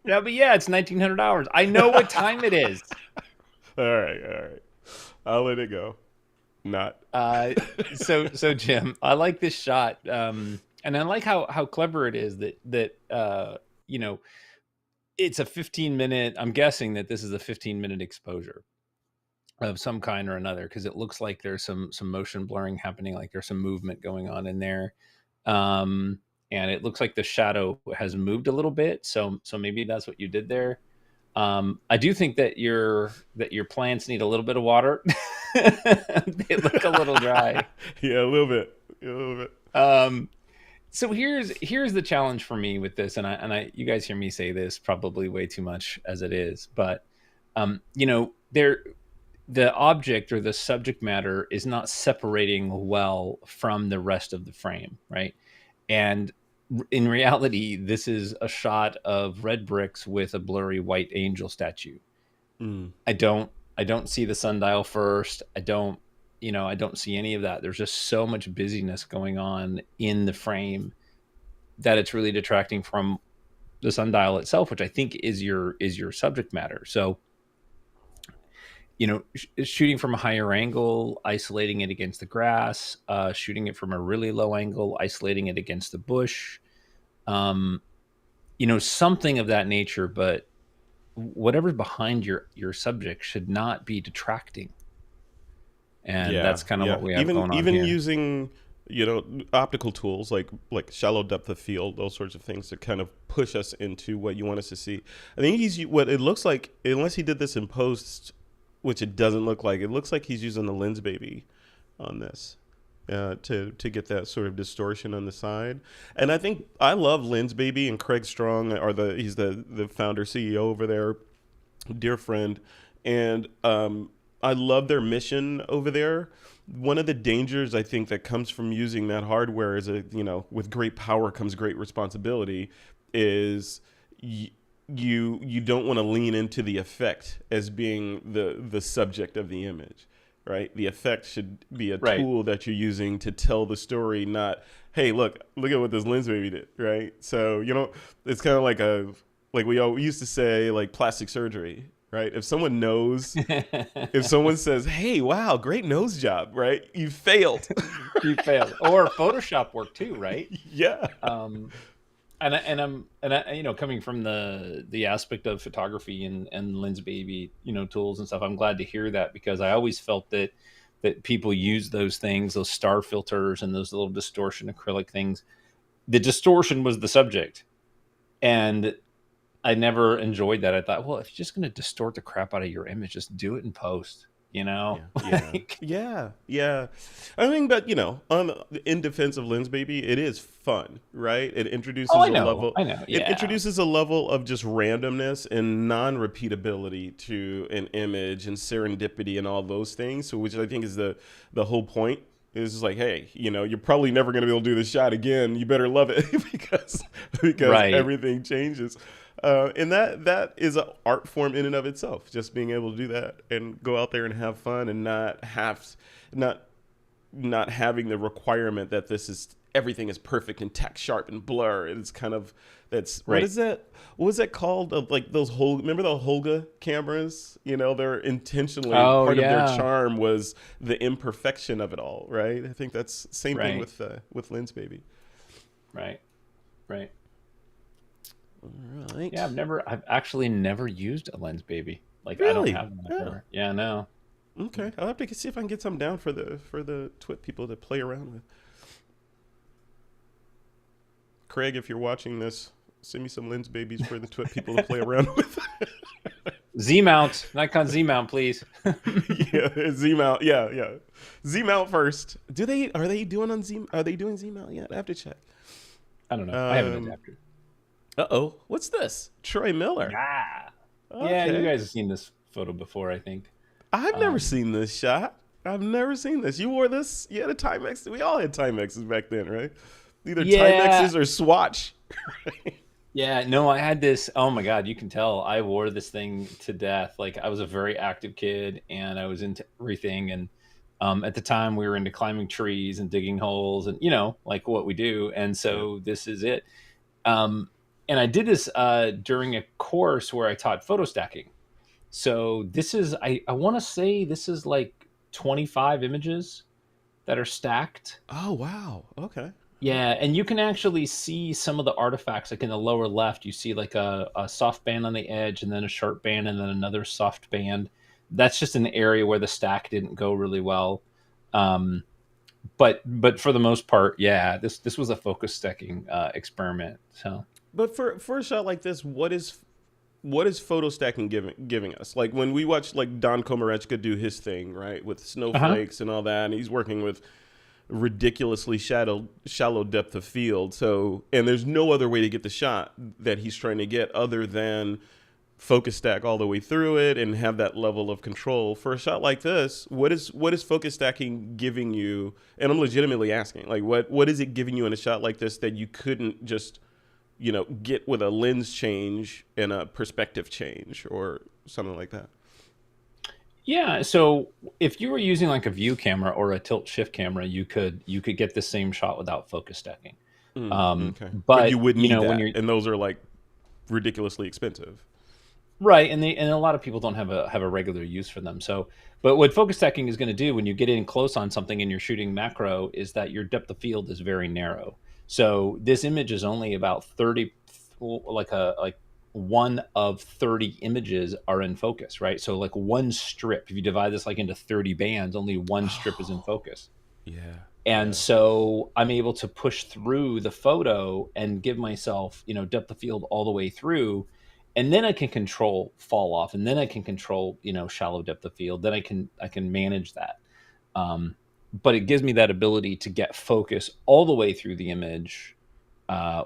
S1: Yeah, but it's 1900 hours. I know what time it is.
S2: All right. I'll let it go. Not.
S1: So Jim, I like this shot, and I like how clever it is that it's a 15-minute. I'm guessing that this is a 15-minute exposure of some kind or another, because it looks like there's some motion blurring happening, like there's some movement going on in there, and it looks like the shadow has moved a little bit. So maybe that's what you did there. I do think that your plants need a little bit of water. They look a little dry.
S2: Yeah, a little bit.
S1: So here's the challenge for me with this, and I you guys hear me say this probably way too much as it is, but the object or the subject matter is not separating well from the rest of the frame, right? And in reality, this is a shot of red bricks with a blurry white angel statue. I don't see the sundial first. I don't see any of that. There's just so much busyness going on in the frame that it's really detracting from the sundial itself, which I think is your subject matter. So, shooting from a higher angle, isolating it against the grass, shooting it from a really low angle, isolating it against the bush, something of that nature. But whatever's behind your subject should not be detracting. And that's kind of what we have going on
S2: even
S1: here.
S2: Using optical tools like shallow depth of field, those sorts of things to kind of push us into what you want us to see. I think what it looks like, unless he did this in post, which it doesn't look like. It looks like he's using the lens baby on this to get that sort of distortion on the side. And I love Lens Baby, and Craig Strong he's the founder CEO over there, dear friend, and I love their mission over there. One of the dangers I think that comes from using that hardware is with great power comes great responsibility. Is you don't want to lean into the effect as being the subject of the image, right? The effect should be a tool that you're using to tell the story, not, hey, look at what this lens baby did, right? So, it's kind of like we all used to say, like plastic surgery, right? If someone says, hey, wow, great nose job, right? You failed.
S1: You failed. Or Photoshop work too, right?
S2: Yeah.
S1: And I'm coming from the aspect of photography and lens baby tools and stuff. I'm glad to hear that, because I always felt that people use those things, those star filters and those little distortion acrylic things. The distortion was the subject, and I never enjoyed that. I thought, well, if you're just going to distort the crap out of your image, just do it in post.
S2: Yeah. I mean, but in defense of Lens Baby, it is fun, right? It introduces
S1: I know. Yeah.
S2: It introduces a level of just randomness and non-repeatability to an image, and serendipity and all those things. So, which I think is the whole point. It's just like, hey, you're probably never going to be able to do this shot again. You better love it because everything changes. And that is an art form in and of itself. Just being able to do that and go out there and have fun, and not having the requirement that everything is perfect and tack sharp and blur. It's kind of what is that? What was that called? Like those remember the Holga cameras? They're intentionally part of their charm was the imperfection of it all, right? I think that's same thing with Lens Baby.
S1: Right.
S2: All right.
S1: Yeah, I've actually never used a lens baby. Like,
S2: really?
S1: I don't have one. Yeah, no.
S2: Okay, I'll have to see if I can get some down for the twit people to play around with. Craig, if you're watching this, send me some lens babies for the twit people to play around with.
S1: Z mount, Nikon Z mount, please.
S2: Yeah, Z mount. Yeah. Z mount first. Are they doing on Z? Are they doing Z mount yet? I have to check.
S1: I don't know. I have an adapter.
S2: Uh-oh. What's this? Troy Miller.
S1: Yeah. Yeah, you
S2: Okay.
S1: guys have seen this photo before, I think.
S2: I've never seen this shot. I've never seen this. You wore this? You had a Timex? We all had Timexes back then, right? Either
S1: Yeah.
S2: Timexes or Swatch.
S1: Yeah, no, I had this. Oh my God, you can tell I wore this thing to death. Like I was a very active kid and I was into everything. And at the time we were into climbing trees and digging holes and, like what we do. And
S2: Yeah.
S1: so this is it. Um, and I did this during a course where I taught photo stacking. So this is, I want to say this is like 25 images that are stacked.
S2: Oh, wow. Okay.
S1: Yeah, and you can actually see some of the artifacts. Like in the lower left, you see like a soft band on the edge, and then a sharp band, and then another soft band. That's just an area where the stack didn't go really well. Um, but for the most part, yeah, this was a focus stacking experiment. So
S2: But for a shot like this, what is photo stacking giving us? Like when we watch like Don Komarechka do his thing, right, with
S1: uh-huh.
S2: snowflakes and all that, and he's working with ridiculously shallow depth of field. So, and there's no other way to get the shot that he's trying to get other than focus stack all the way through it and have that level of control. For a shot like this, what is focus stacking giving you? And I'm legitimately asking, like, what is it giving you in a shot like this that you couldn't just get with a lens change and a perspective change or something like that?
S1: Yeah, so if you were using like a view camera or a tilt shift camera, you could get the same shot without focus stacking.
S2: Okay, but you
S1: But
S2: would need
S1: when
S2: that,
S1: you're
S2: and those are like ridiculously expensive.
S1: right, and a lot of people don't have a regular use for them. So, but what focus stacking is going to do when you get in close on something and you're shooting macro is that your depth of field is very narrow. So this image is only about 30, like one of 30 images are in focus, right? So like one strip, if you divide this like into 30 bands, only one strip is in
S2: Oh,
S1: focus.
S2: yeah,
S1: And
S2: yeah.
S1: so I'm able to push through the photo and give myself, depth of field all the way through. And then I can control fall off, and then I can control, shallow depth of field. Then I can manage that. But it gives me that ability to get focus all the way through the image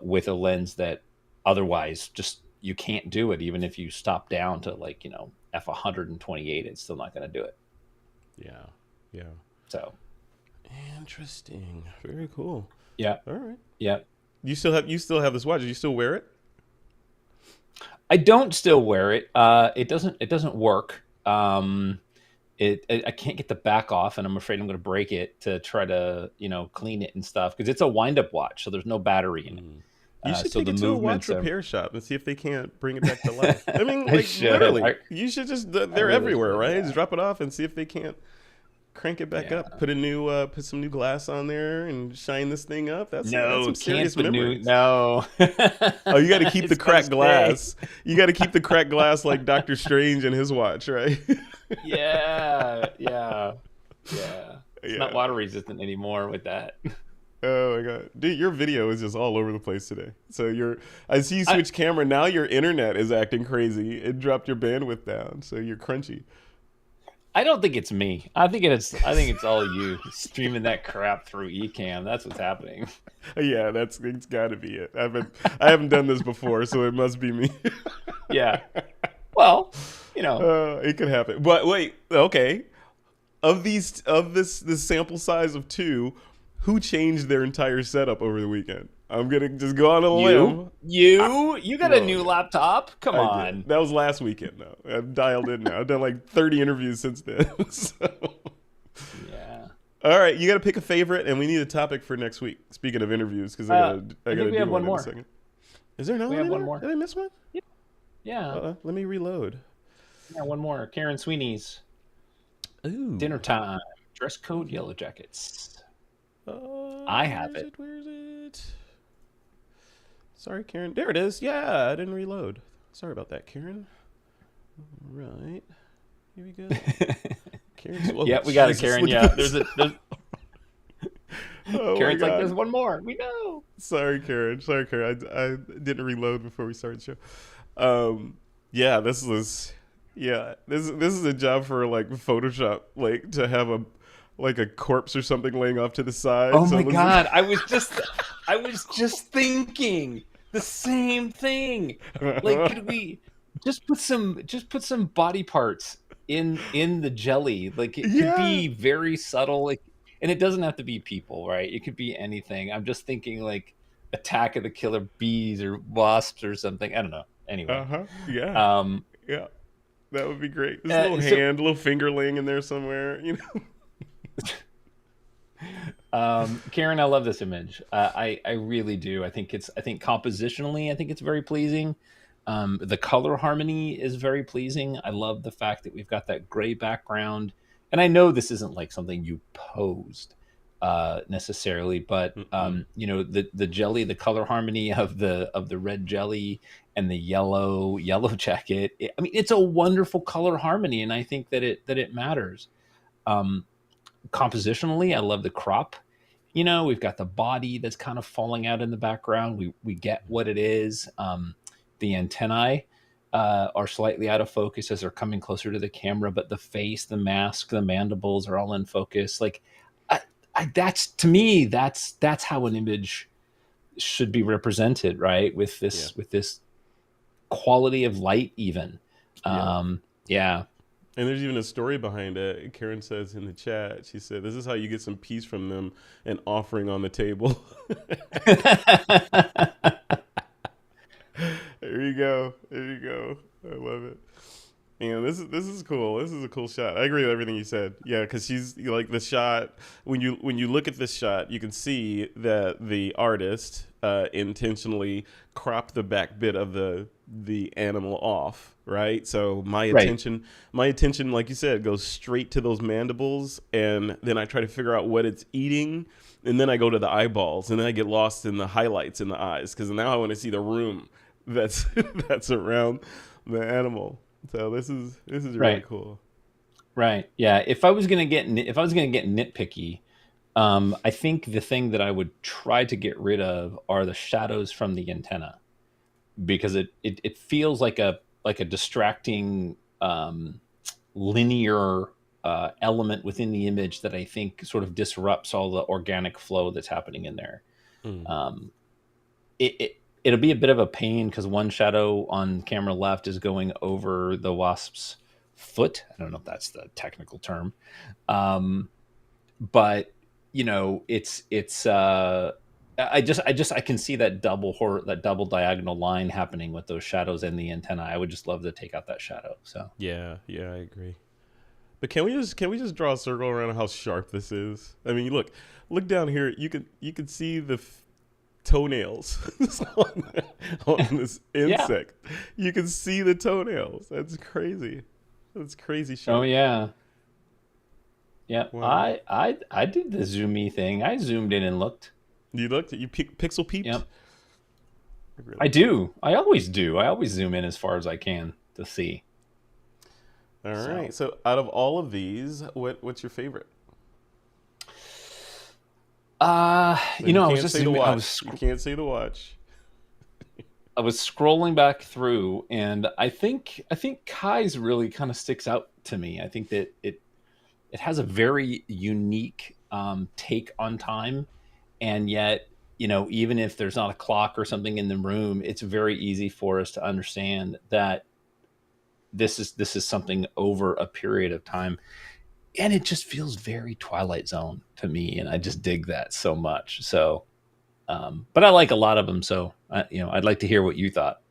S1: with a lens that otherwise just you can't do it. Even if you stop down to like, f128, it's still not going to do it.
S2: Yeah, yeah.
S1: So
S2: Interesting. Very cool.
S1: yeah,
S2: All right.
S1: yeah.
S2: You still have this watch. Do you still wear it?
S1: I don't still wear it. It doesn't work. I can't get the back off, and I'm afraid I'm going to break it to try to clean it and stuff because it's a wind up watch, so there's no battery in it.
S2: You should
S1: So
S2: take
S1: the
S2: it to a watch
S1: movements are.
S2: repair shop and see if they can't bring it back to life. I mean,
S1: I
S2: like
S1: should.
S2: literally, you should just
S1: I
S2: they're
S1: really
S2: everywhere,
S1: should.
S2: right?
S1: Yeah.
S2: Just drop it off and see if they can't crank it back up.
S1: Yeah.
S2: Put some new glass on there and shine this thing up. That's
S1: No,
S2: some
S1: can't
S2: serious
S1: put new.
S2: memories.
S1: No.
S2: Oh, you got to keep the
S1: It's gonna
S2: cracked
S1: stay.
S2: glass. You got to keep the cracked glass like Doctor Strange and his watch, right?
S1: Yeah. Yeah. Yeah. It's not
S2: Yeah.
S1: water resistant anymore with that.
S2: Oh my god, dude, your video is just all over the place today. So I see you
S1: I,
S2: switch camera now. Your internet is acting crazy. It dropped your bandwidth down, so you're crunchy.
S1: I don't think it's me. I think it's all you streaming that crap through Ecamm. That's what's happening.
S2: Yeah, it's got to be it. I haven't done this before, so it must be me.
S1: Yeah. Well,
S2: It could happen. But wait, okay. Of this sample size of two, who changed their entire setup over the weekend? I'm gonna just go on a
S1: you,
S2: limb. I,
S1: you got a
S2: well,
S1: new
S2: yeah,
S1: laptop. Come
S2: I did.
S1: on.
S2: That was last weekend, though. I've dialed in now. I've done like 30 interviews since then. So.
S1: Yeah.
S2: All right, you got to pick a favorite, and we need a topic for next week. Speaking of interviews, because I
S1: I
S2: gotta
S1: think we
S2: do
S1: have one
S2: one in a
S1: more.
S2: second. Is there another
S1: We
S2: one
S1: have
S2: in
S1: one
S2: there?
S1: more.
S2: Did I miss one?
S1: Yeah.
S2: Let me reload.
S1: Yeah, one more. Karen Sweeney's
S2: Ooh.
S1: dinner time. Dress code yellow jackets. I
S2: Where
S1: have
S2: is
S1: it.
S2: it? Where is it? Sorry, Karen. There it is. Yeah, I didn't reload. Sorry about that, Karen. All right. Here we go. Karen's, oh
S1: Yeah, we got it,
S2: Jesus,
S1: Karen.
S2: look
S1: Yeah,
S2: at this.
S1: there's
S2: Oh my
S1: Karen's like, there's
S2: God.
S1: one more. We know.
S2: Sorry, Karen. Sorry, Karen. I didn't reload before we started the show. Um, yeah, this is a job for like Photoshop, like to have a like a corpse or something laying off to the side.
S1: Oh
S2: So
S1: my
S2: it looks like
S1: God, I was just thinking the same thing. Like, could we just put some body parts in the jelly? Like, it could
S2: yeah,
S1: be very subtle, like, and it doesn't have to be people, right? It could be anything. I'm just thinking like Attack of the Killer Bees or Wasps or something. I don't know. Anyway,
S2: yeah,
S1: um,
S2: yeah. That would be great. This little
S1: so
S2: hand, little finger laying in there somewhere. You know.
S1: Karen, I love this image. I really do. I think compositionally, I think it's very pleasing. The color harmony is very pleasing. I love the fact that we've got that gray background, and I know this isn't like something you posed necessarily, but
S2: Mm-mm.
S1: you know, the jelly, the color harmony of the red jelly and the yellow jacket. I mean, it's a wonderful color harmony, and I think that it matters. Um, Compositionally, I love the crop. You know, we've got the body that's kind of falling out in the background. We get what it is. The antennae are slightly out of focus as they're coming closer to the camera, but the face, the mask, the mandibles are all in focus. Like, that's to me, that's how an image should be represented, right?
S2: Yeah,
S1: With this quality of light, even.
S2: yeah.
S1: Yeah.
S2: And there's even a story behind it. Karen says in the chat, she said, "This is how you get some peace from them, an offering on the table." There you go. There you go. I love it. And this is cool. This is a cool shot. I agree with everything you said. Yeah, because she's like the shot. When you look at this shot, you can see that the artist intentionally cropped the back bit of the animal off. Right. So
S1: Right.
S2: my attention, like you said, goes straight to those mandibles, and then I try to figure out what it's eating, and then I go to the eyeballs, and then I get lost in the highlights in the eyes because now I want to see the room that's that's around the animal. So this is really
S1: Right.
S2: cool.
S1: Right. Yeah. If I was gonna get nitpicky, I think the thing that I would try to get rid of are the shadows from the antenna, because it feels like a distracting linear element within the image that I think sort of disrupts all the organic flow that's happening in there.
S2: Mm.
S1: Um, it'll be a bit of a pain because one shadow on camera left is going over the wasp's foot. I don't know if that's the technical term, um, but you know, I can see that that double diagonal line happening with those shadows in the antenna. I would just love to take out that shadow. So
S2: Yeah, yeah, I agree. But can we just draw a circle around how sharp this is? I mean, look down here. You could see the toenails on this
S1: yeah.
S2: insect. You can see the toenails. That's crazy. That's crazy
S1: Oh
S2: sharp.
S1: yeah. Yeah.
S2: Wow.
S1: I did the zoomy thing. I zoomed in and looked.
S2: You looked at you pixel peeped.
S1: Yep. I
S2: Really cool.
S1: do. I always do. I always zoom in as far as I can to see.
S2: All
S1: So
S2: right. So out of all of these, what's your favorite?
S1: you
S2: And you
S1: know, I was
S2: can't
S1: just
S2: say the
S1: zooming.
S2: watch. You can't say the watch.
S1: I was scrolling back through, and I think Kai's really kind of sticks out to me. I think that it has a very unique take on time, and yet, you know, even if there's not a clock or something in the room, it's very easy for us to understand that this is something over a period of time, and it just feels very Twilight Zone to me, and I just dig that so much. So, but I like a lot of them, so you know, I'd like to hear what you thought.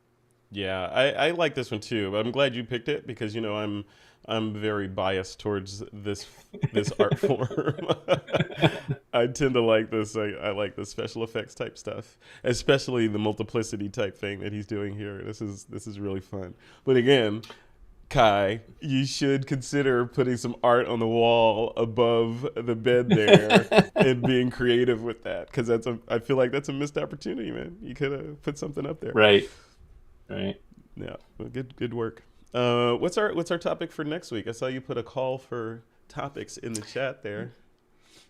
S2: Yeah, I like this one too. But I'm glad you picked it because you know I'm very biased towards this art form. I tend to like this. I like the special effects type stuff, especially the multiplicity type thing that he's doing here. This is really fun. But again, Kai, you should consider putting some art on the wall above the bed there and being creative with that because I feel like that's a missed opportunity, man. You could have put something up there.
S1: Right, right.
S2: Yeah, well, good work. What's our topic for next week? I saw you put a call for topics in the chat there.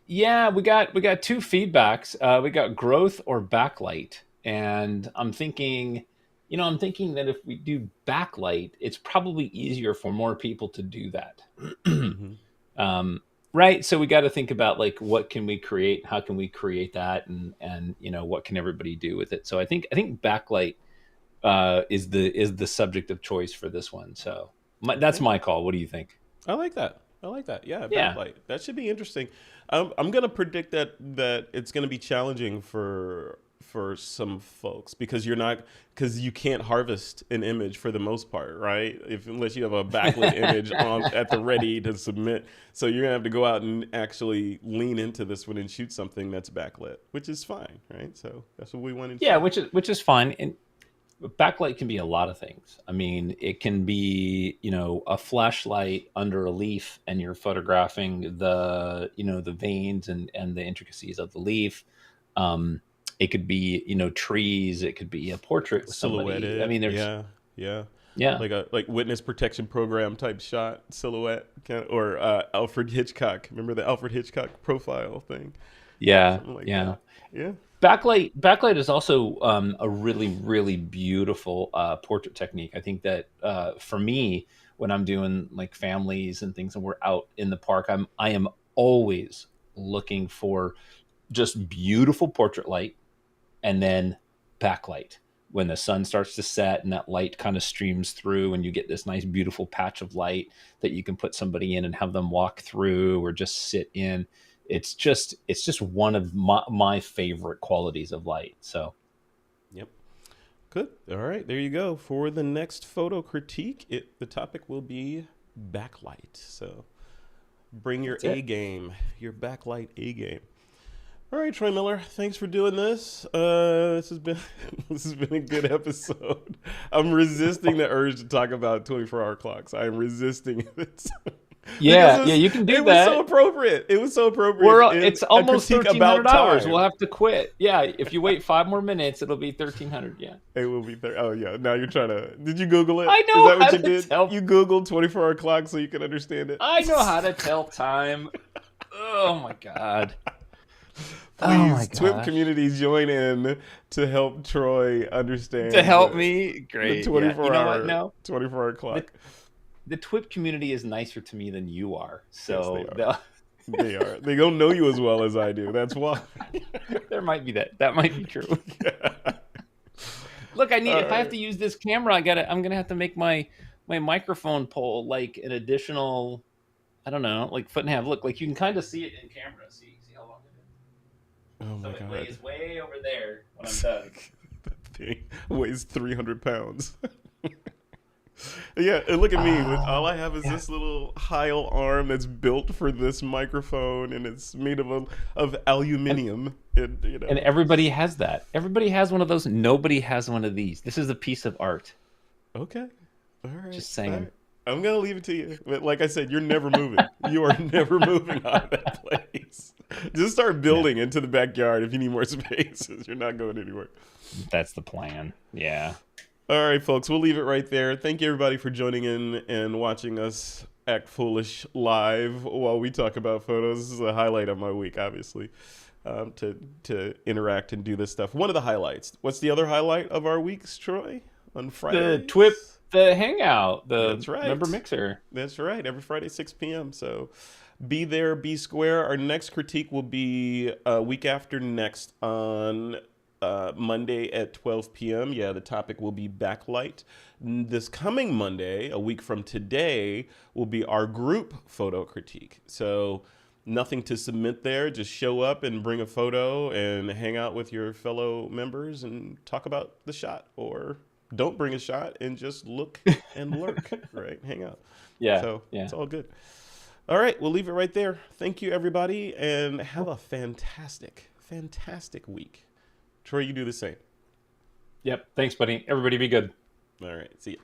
S1: Yeah, we got two feedbacks. We got growth or backlight, and I'm thinking, I'm thinking that if we do backlight, it's probably easier for more people to do that.
S2: Mm-hmm.
S1: Right. So we got to think about like what can we create, how can we create that, and what can everybody do with it. So I think backlight is the subject of choice for this one. So that's
S2: Okay.
S1: my call. What do you think?
S2: I like that. I like that. Yeah,
S1: Yeah.
S2: backlight. That should be interesting. I'm gonna predict that it's gonna be challenging for some folks because you can't harvest an image for the most part, right? Unless you have a backlit image on at the ready to submit, so you're gonna have to go out and actually lean into this one and shoot something that's backlit, which is fine, right? So that's what we want to
S1: Yeah,
S2: see.
S1: which is fine. And backlight can be a lot of things. I mean, it can be, a flashlight under a leaf and you're photographing the veins and the intricacies of the leaf. It could be, trees. It could be a portrait with somebody. I
S2: Silhouetted,
S1: mean, there's,
S2: yeah, yeah,
S1: yeah,
S2: like witness protection program type shot, silhouette, or Alfred Hitchcock. Remember the Alfred Hitchcock profile thing,
S1: yeah,
S2: something like
S1: yeah.
S2: that. Yeah.
S1: Backlight is also a really really beautiful portrait technique. I think that for me, when I'm doing like families and things and we're out in the park, I am always looking for just beautiful portrait light and then backlight when the sun starts to set and that light kind of streams through and you get this nice beautiful patch of light that you can put somebody in and have them walk through or just sit in. It's just one of my favorite qualities of light. So
S2: Yep. Good. All right. There you go. For the next photo critique, the topic will be backlight. So bring your
S1: that's
S2: A
S1: it.
S2: game, your backlight A game. All right, Troy Miller. Thanks for doing this. This has been this has been a good episode. I'm resisting the urge to talk about 24-hour clocks. I am resisting it because
S1: Yeah, yeah, you can do
S2: it was so
S1: that.
S2: appropriate. It was so appropriate in
S1: It's
S2: a
S1: almost
S2: critique
S1: 1,300
S2: about
S1: hours. We'll
S2: time.
S1: have to quit. Yeah, if you wait 5 more minutes, it'll be 1,300. Yeah,
S2: It will be there. Oh yeah. Now you're trying to. Did you Google it?
S1: I
S2: Is
S1: know
S2: that
S1: how
S2: what you
S1: to
S2: did?
S1: tell.
S2: You Googled 24-hour clock so you could understand it.
S1: I know how to tell time. Oh my god. Oh my
S2: Please, TWIP
S1: gosh.
S2: communities join in to help Troy
S1: To
S2: understand
S1: help me,
S2: the
S1: great. Yeah, you
S2: 24
S1: know what?
S2: hour
S1: No,
S2: 24-hour
S1: the
S2: clock.
S1: the TWIP community is nicer to me than you are.
S2: Yes, they
S1: So
S2: are. They are. They don't know you as well as I do. That's why.
S1: there might be that. That might be true.
S2: Yeah.
S1: Look,
S2: All
S1: if I have
S2: right.
S1: to use this camera, I'm gonna have to make my microphone pole like an additional, I don't know, like foot and a half. Look, like you can kind of see it in camera. See how long it
S2: Oh
S1: is. So
S2: my
S1: it
S2: God.
S1: lays way over there when I'm done.
S2: That thing weighs 300 pounds. Yeah, and look at me. All I have is
S1: Yeah.
S2: this little Heil arm that's built for this microphone, and it's made of
S1: And
S2: aluminium. And
S1: and everybody has that. Everybody has one of those. Nobody has one of these. This is a piece of art.
S2: okay, all right,
S1: Just
S2: all
S1: saying.
S2: right. I'm gonna leave it to you. But like I said, you're never moving. You are never moving out of that place. Just start
S1: Yeah,
S2: building into the backyard if you need more spaces. You're not going anywhere.
S1: that's the plan. Yeah.
S2: All right, folks, we'll leave it right there. Thank you, everybody, for joining in and watching us act foolish live while we talk about photos. This is a highlight of my week, obviously, to interact and do this stuff. One of the highlights. What's the other highlight of our weeks, Troy? On
S1: The TWIP,
S2: Fridays?
S1: the hangout, the
S2: That's
S1: member
S2: right.
S1: mixer.
S2: That's right. Every Friday, 6 p.m. So be there, be square. Our next critique will be a week after next on Monday at 12 p.m. Yeah, the topic will be backlight. This coming Monday, a week from today, will be our group photo critique. So nothing to submit there. Just show up and bring a photo and hang out with your fellow members and talk about the shot, or don't bring a shot and just look and lurk, right? Hang out.
S1: Yeah,
S2: So
S1: yeah.
S2: it's all good. All right, we'll leave it right there. Thank you, everybody, and have a fantastic, fantastic week. Troy, you do the same.
S1: Yep. Thanks, buddy. Everybody be good.
S2: All right, see ya.